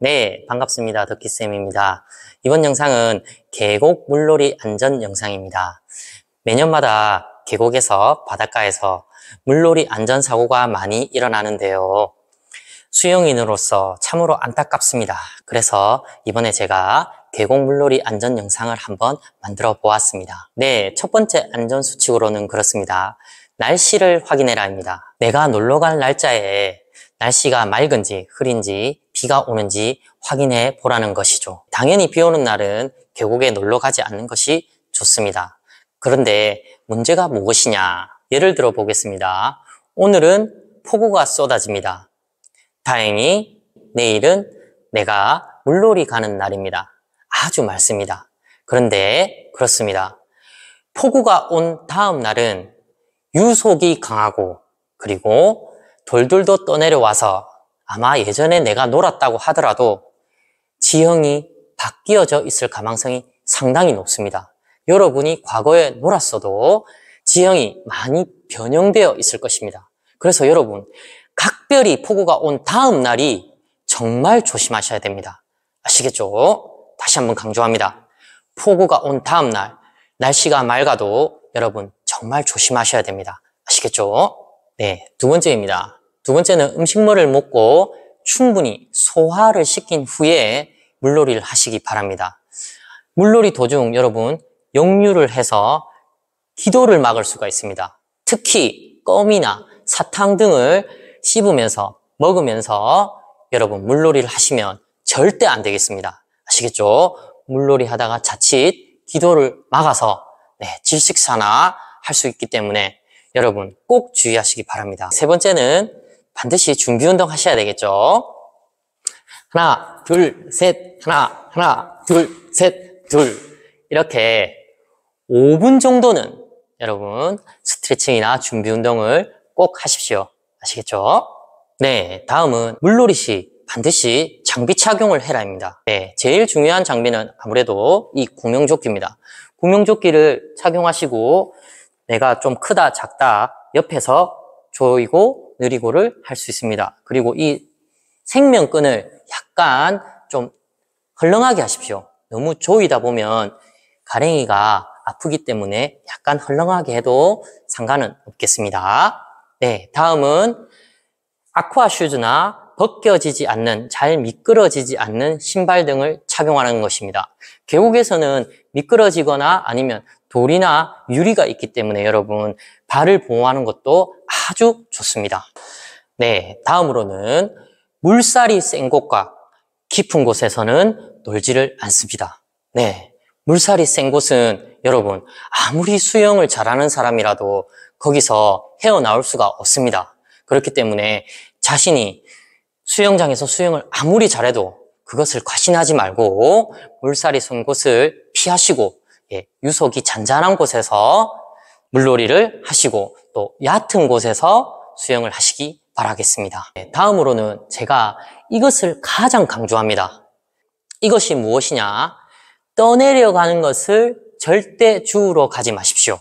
네, 반갑습니다. 덕기쌤입니다. 이번 영상은 계곡 물놀이 안전 영상입니다. 매년마다 계곡에서 바닷가에서 물놀이 안전 사고가 많이 일어나는데요. 수영인으로서 참으로 안타깝습니다. 그래서 이번에 제가 계곡 물놀이 안전 영상을 한번 만들어 보았습니다. 네, 첫 번째 안전 수칙으로는 그렇습니다. 날씨를 확인해라입니다. 내가 놀러 갈 날짜에 날씨가 맑은지 흐린지 비가 오는지 확인해 보라는 것이죠. 당연히 비 오는 날은 계곡에 놀러 가지 않는 것이 좋습니다. 그런데 문제가 무엇이냐? 예를 들어 보겠습니다. 오늘은 폭우가 쏟아집니다. 다행히 내일은 내가 물놀이 가는 날입니다. 아주 맑습니다. 그런데 그렇습니다. 폭우가 온 다음 날은 유속이 강하고 그리고 돌들도 떠내려와서 아마 예전에 내가 놀았다고 하더라도 지형이 바뀌어져 있을 가능성이 상당히 높습니다. 여러분이 과거에 놀았어도 지형이 많이 변형되어 있을 것입니다. 그래서 여러분, 각별히 폭우가 온 다음 날이 정말 조심하셔야 됩니다. 아시겠죠? 다시 한번 강조합니다. 폭우가 온 다음 날, 날씨가 맑아도 여러분 정말 조심하셔야 됩니다. 아시겠죠? 네, 두 번째입니다. 두 번째는 음식물을 먹고 충분히 소화를 시킨 후에 물놀이를 하시기 바랍니다. 물놀이 도중 여러분 역류를 해서 기도를 막을 수가 있습니다. 특히 껌이나 사탕 등을 씹으면서 먹으면서 여러분 물놀이를 하시면 절대 안 되겠습니다. 아시겠죠? 물놀이 하다가 자칫 기도를 막아서 질식사나 할 수 있기 때문에 여러분 꼭 주의하시기 바랍니다. 세 번째는 반드시 준비 운동 하셔야 되겠죠. 하나, 둘, 셋, 하나, 둘, 셋, 둘. 이렇게 5분 정도는 여러분 스트레칭이나 준비 운동을 꼭 하십시오. 아시겠죠? 네, 다음은 물놀이 시 반드시 장비 착용을 해라입니다. 네, 제일 중요한 장비는 아무래도 이 구명조끼입니다. 구명조끼를 착용하시고 내가 좀 크다 작다 옆에서 조이고 느리고를 할 수 있습니다. 그리고 이 생명끈을 약간 좀 헐렁하게 하십시오. 너무 조이다 보면 가랭이가 아프기 때문에 약간 헐렁하게 해도 상관은 없겠습니다. 네, 다음은 아쿠아 슈즈나 벗겨지지 않는, 잘 미끄러지지 않는 신발 등을 착용하는 것입니다. 계곡에서는 미끄러지거나 아니면 돌이나 유리가 있기 때문에 여러분 발을 보호하는 것도 아주 좋습니다. 네, 다음으로는 물살이 센 곳과 깊은 곳에서는 놀지를 않습니다. 네, 물살이 센 곳은 여러분 아무리 수영을 잘하는 사람이라도 거기서 헤어나올 수가 없습니다. 그렇기 때문에 자신이 수영장에서 수영을 아무리 잘해도 그것을 과신하지 말고 물살이 센 곳을 피하시고 유속이 잔잔한 곳에서 물놀이를 하시고 또 얕은 곳에서 수영을 하시기 바라겠습니다. 다음으로는 제가 이것을 가장 강조합니다. 이것이 무엇이냐? 떠내려가는 것을 절대 주우러 가지 마십시오.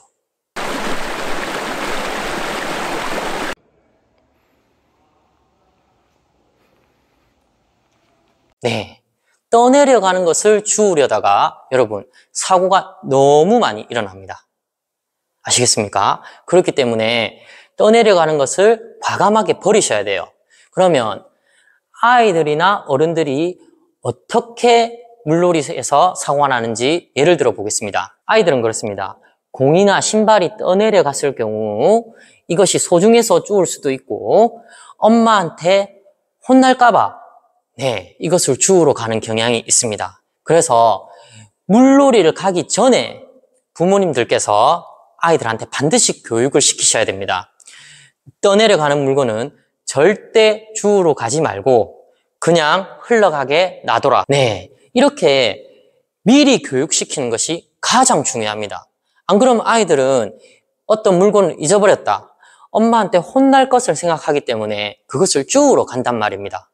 네, 떠내려가는 것을 주우려다가 여러분 사고가 너무 많이 일어납니다. 아시겠습니까? 그렇기 때문에 떠내려가는 것을 과감하게 버리셔야 돼요. 그러면 아이들이나 어른들이 어떻게 물놀이에서 사고가 나는지 예를 들어 보겠습니다. 아이들은 그렇습니다. 공이나 신발이 떠내려갔을 경우 이것이 소중해서 주울 수도 있고 엄마한테 혼날까봐 이것을 주우러 가는 경향이 있습니다. 그래서 물놀이를 가기 전에 부모님들께서 아이들한테 반드시 교육을 시키셔야 됩니다. 떠내려가는 물건은 절대 주우러 가지 말고 그냥 흘러가게 놔둬라. 이렇게 미리 교육시키는 것이 가장 중요합니다. 안 그러면 아이들은 어떤 물건을 잊어버렸다. 엄마한테 혼날 것을 생각하기 때문에 그것을 주우러 간단 말입니다.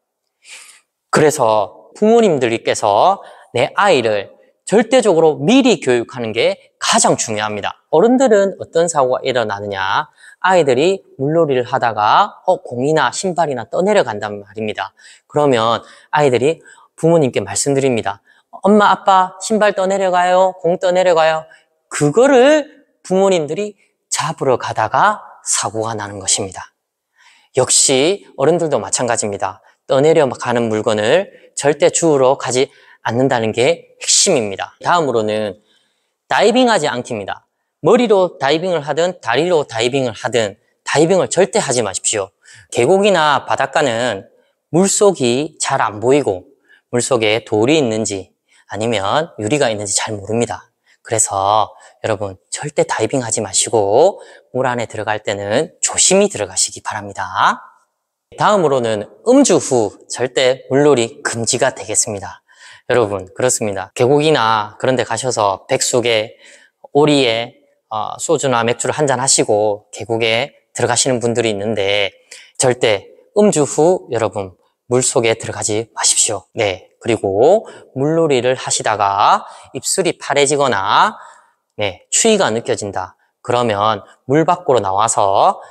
그래서 부모님들께서 내 아이를 절대적으로 미리 교육하는 게 가장 중요합니다. 어른들은 어떤 사고가 일어나느냐? 아이들이 물놀이를 하다가 공이나 신발이나 떠내려간단 말입니다. 그러면 아이들이 부모님께 말씀드립니다. 엄마, 아빠, 신발 떠내려가요. 공 떠내려가요. 그거를 부모님들이 잡으러 가다가 사고가 나는 것입니다. 역시 어른들도 마찬가지입니다. 떠내려가는 물건을 절대 주우러 가지 않는다는 게 핵심입니다. 다음으로는 다이빙하지 않기입니다. 머리로 다이빙을 하든 다리로 다이빙을 하든 다이빙을 절대 하지 마십시오. 계곡이나 바닷가는 물속이 잘 안 보이고 물속에 돌이 있는지 아니면 유리가 있는지 잘 모릅니다. 그래서 여러분 절대 다이빙 하지 마시고 물 안에 들어갈 때는 조심히 들어가시기 바랍니다. 다음으로는 음주 후 절대 물놀이 금지가 되겠습니다. 여러분 그렇습니다. 계곡이나 그런 데 가셔서 백숙에 오리에 소주나 맥주를 한잔 하시고 계곡에 들어가시는 분들이 있는데 절대 음주 후 여러분 물속에 들어가지 마십시오. 네, 그리고 물놀이를 하시다가 입술이 파래지거나 추위가 느껴진다. 그러면 물 밖으로 나와서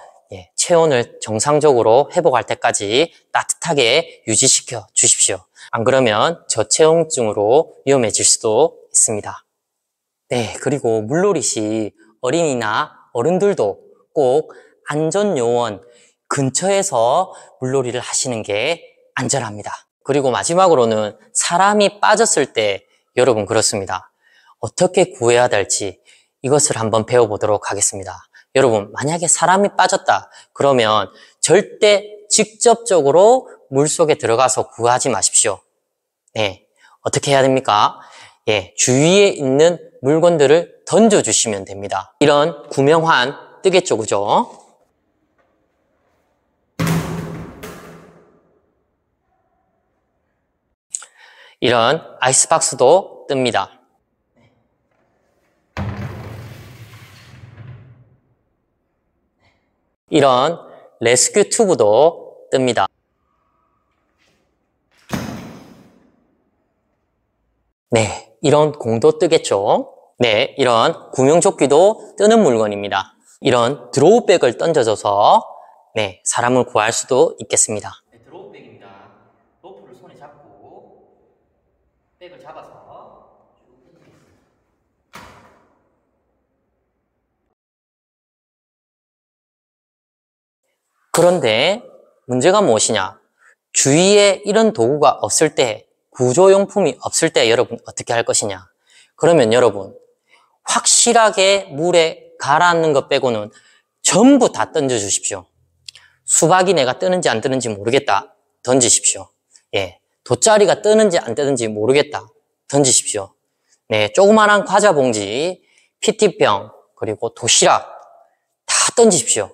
체온을 정상적으로 회복할 때까지 따뜻하게 유지시켜 주십시오. 안 그러면 저체온증으로 위험해질 수도 있습니다. 네, 그리고 물놀이 시 어린이나 어른들도 꼭 안전요원 근처에서 물놀이를 하시는 게 안전합니다. 그리고 마지막으로는 사람이 빠졌을 때 여러분 그렇습니다. 어떻게 구해야 될지 이것을 한번 배워보도록 하겠습니다. 여러분 만약에 사람이 빠졌다 그러면 절대 직접적으로 물속에 들어가서 구하지 마십시오. 네, 어떻게 해야 됩니까? 주위에 있는 물건들을 던져주시면 됩니다. 이런 구명환 뜨겠죠, 그죠? 이런 아이스박스도 뜹니다. 이런 레스큐 튜브도 뜹니다. 네, 이런 공도 뜨겠죠. 네, 이런 구명조끼도 뜨는 물건입니다. 이런 드로우백을 던져줘서 사람을 구할 수도 있겠습니다. 네, 드로우백입니다. 로프를 손에 잡고 백을 잡아서 쭉 던지겠습니다. 그런데 문제가 무엇이냐? 주위에 이런 도구가 없을 때, 구조용품이 없을 때 여러분 어떻게 할 것이냐? 그러면 여러분 확실하게 물에 가라앉는 것 빼고는 전부 다 던져주십시오. 수박이 내가 뜨는지 안 뜨는지 모르겠다. 던지십시오. 돗자리가 뜨는지 안 뜨는지 모르겠다. 던지십시오. 네, 조그만한 과자 봉지, PT병, 그리고 도시락 다 던지십시오.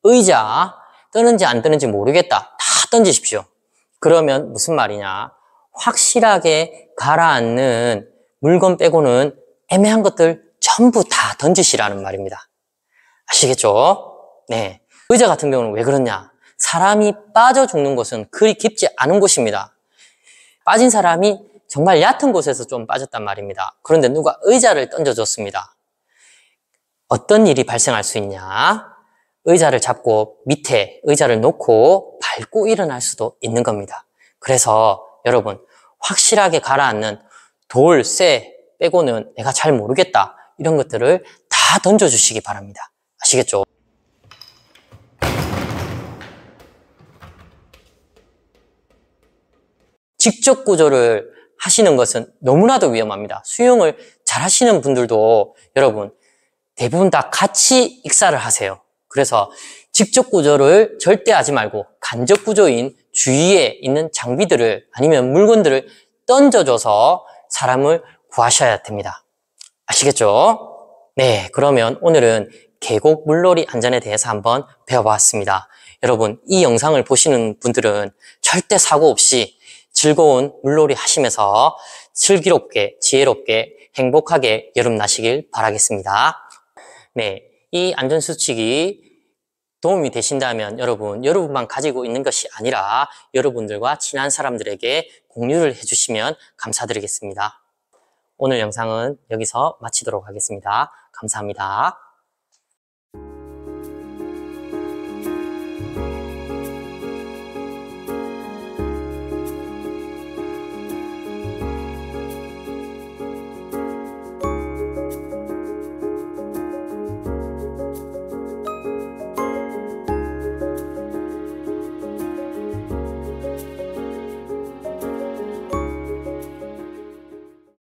의자 뜨는지 안 뜨는지 모르겠다. 다 던지십시오. 그러면 무슨 말이냐? 확실하게 가라앉는 물건 빼고는 애매한 것들 전부 다 던지시라는 말입니다. 아시겠죠? 네. 의자 같은 경우는 왜 그러냐? 사람이 빠져 죽는 곳은 그리 깊지 않은 곳입니다. 빠진 사람이 정말 얕은 곳에서 좀 빠졌단 말입니다. 그런데 누가 의자를 던져줬습니다. 어떤 일이 발생할 수 있냐? 의자를 잡고 밑에 의자를 놓고 밟고 일어날 수도 있는 겁니다. 그래서 여러분 확실하게 가라앉는 돌, 쇠 빼고는 내가 잘 모르겠다. 이런 것들을 다 던져주시기 바랍니다. 아시겠죠? 직접 구조를 하시는 것은 너무나도 위험합니다. 수영을 잘 하시는 분들도 여러분 대부분 다 같이 익사를 하세요. 그래서 직접 구조를 절대 하지 말고 간접 구조인 주위에 있는 장비들을 아니면 물건들을 던져줘서 사람을 구하셔야 됩니다. 아시겠죠? 네, 그러면 오늘은 계곡 물놀이 안전에 대해서 한번 배워봤습니다. 여러분, 이 영상을 보시는 분들은 절대 사고 없이 즐거운 물놀이 하시면서 슬기롭게, 지혜롭게, 행복하게 여름 나시길 바라겠습니다. 네, 이 안전수칙이 도움이 되신다면 여러분만 가지고 있는 것이 아니라 여러분들과 친한 사람들에게 공유를 해주시면 감사드리겠습니다. 오늘 영상은 여기서 마치도록 하겠습니다. 감사합니다.